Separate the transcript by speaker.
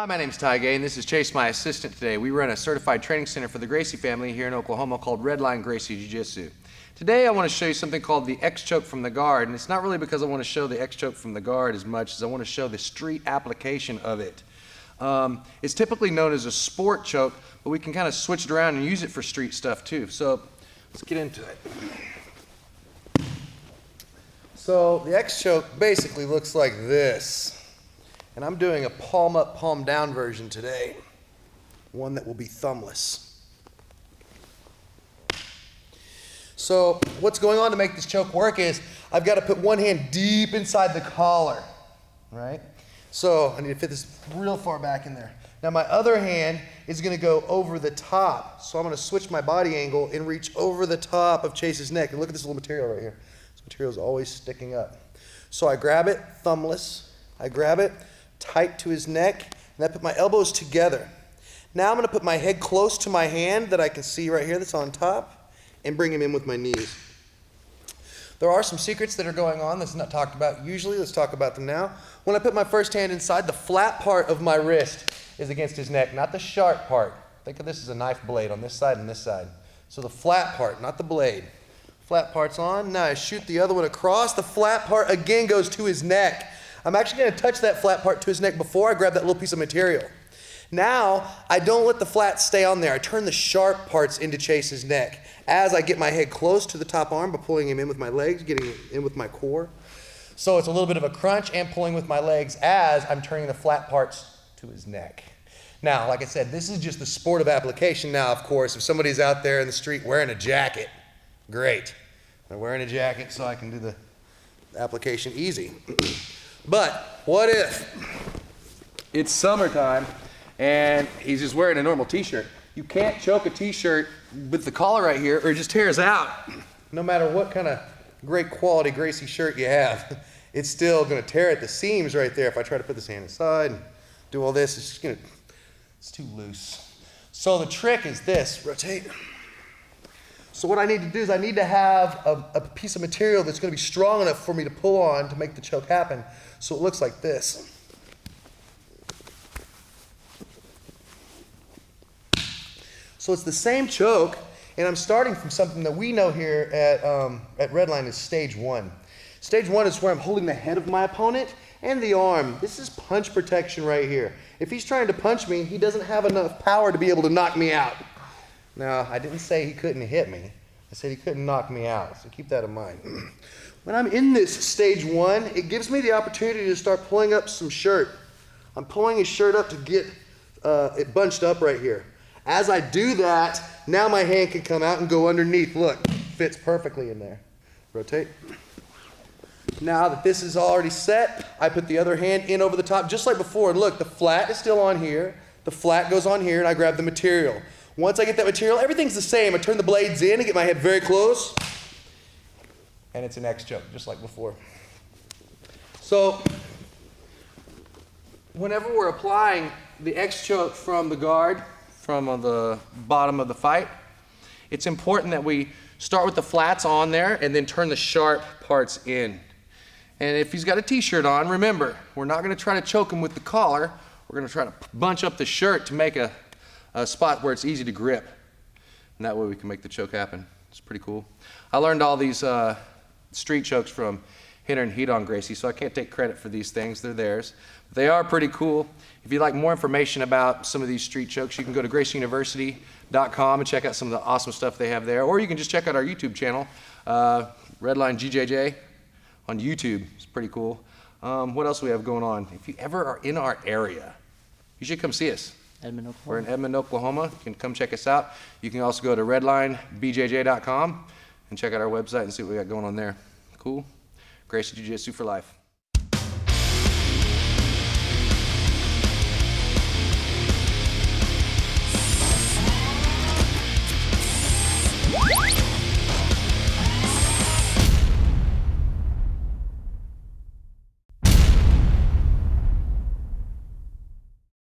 Speaker 1: Hi, my name is Ty Gay, and this is Chase, my assistant today. We run a certified training center for the Gracie family here in Oklahoma called Redline Gracie Jiu-jitsu. Today I want to show you something called the X-choke from the guard, and it's not really because I want to show the X-choke from the guard as much as I want to show the street application of it. It's typically known as a sport choke, but we can kind of switch it around and use it for street stuff too. So let's get into it. So the X-choke basically looks like this. And I'm doing a palm up, palm down version today. One that will be thumbless. So what's going on to make this choke work is I've got to put one hand deep inside the collar, right? So I need to fit this real far back in there. Now my other hand is going to go over the top. So I'm going to switch my body angle and reach over the top of Chase's neck. And look at this little material right here. This material is always sticking up. So I grab it, thumbless. I grab it tight to his neck, and I put my elbows together. Now I'm going to put my head close to my hand that I can see right here that's on top and bring him in with my knees. There are some secrets that are going on that's not talked about usually. Let's talk about them now. When I put my first hand inside, the flat part of my wrist is against his neck, not the sharp part. Think of this as a knife blade on this side and this side. So the flat part, not the blade. Flat part's on. Now I shoot the other one across. The flat part again goes to his neck. I'm actually going to touch that flat part to his neck before I grab that little piece of material. Now, I don't let the flat stay on there. I turn the sharp parts into Chase's neck as I get my head close to the top arm by pulling him in with my legs, getting him in with my core. So it's a little bit of a crunch and pulling with my legs as I'm turning the flat parts to his neck. Now, like I said, this is just the sport of application. Now, of course, if somebody's out there in the street wearing a jacket, great. They're wearing a jacket so I can do the application easy. But what if it's summertime and he's just wearing a normal t-shirt? You can't choke a t-shirt with the collar right here or it just tears out. No matter what kind of great quality Gracie shirt you have, it's still going to tear at the seams right there. If I try to put this hand aside and do all this, it's too loose. So the trick is this, rotate. So what I need to do is I need to have a piece of material that's going to be strong enough for me to pull on to make the choke happen. So it looks like this. So it's the same choke, and I'm starting from something that we know here at Redline is stage one. Stage one is where I'm holding the head of my opponent and the arm. This is punch protection right here. If he's trying to punch me, he doesn't have enough power to be able to knock me out. Now, I didn't say he couldn't hit me. I said he couldn't knock me out, so keep that in mind. When I'm in this stage one, it gives me the opportunity to start pulling up some shirt. I'm pulling his shirt up to get it bunched up right here. As I do that, now my hand can come out and go underneath. Look, fits perfectly in there. Rotate. Now that this is already set, I put the other hand in over the top, just like before. Look, the flat is still on here. The flat goes on here, and I grab the material. Once I get that material, everything's the same. I turn the blades in and get my head very close. And it's an X-choke, just like before. So, whenever we're applying the X-choke from the guard, from the bottom of the fight, it's important that we start with the flats on there and then turn the sharp parts in. And if he's got a t-shirt on, remember, we're not going to try to choke him with the collar. We're going to try to bunch up the shirt to make a spot where it's easy to grip. And that way we can make the choke happen. It's pretty cool. I learned all these street chokes from Hitter and Heat on Gracie, so I can't take credit for these things. They're theirs. They are pretty cool. If you'd like more information about some of these street chokes, you can go to gracieuniversity.com and check out some of the awesome stuff they have there. Or you can just check out our YouTube channel, Redline GJJ on YouTube. It's pretty cool. What else do we have going on? If you ever are in our area, you should come see us.
Speaker 2: Edmond, Oklahoma.
Speaker 1: We're in Edmond, Oklahoma. You can come check us out. You can also go to redlinebjj.com and check out our website and see what we got going on there. Cool. Gracie Jiu-Jitsu for life.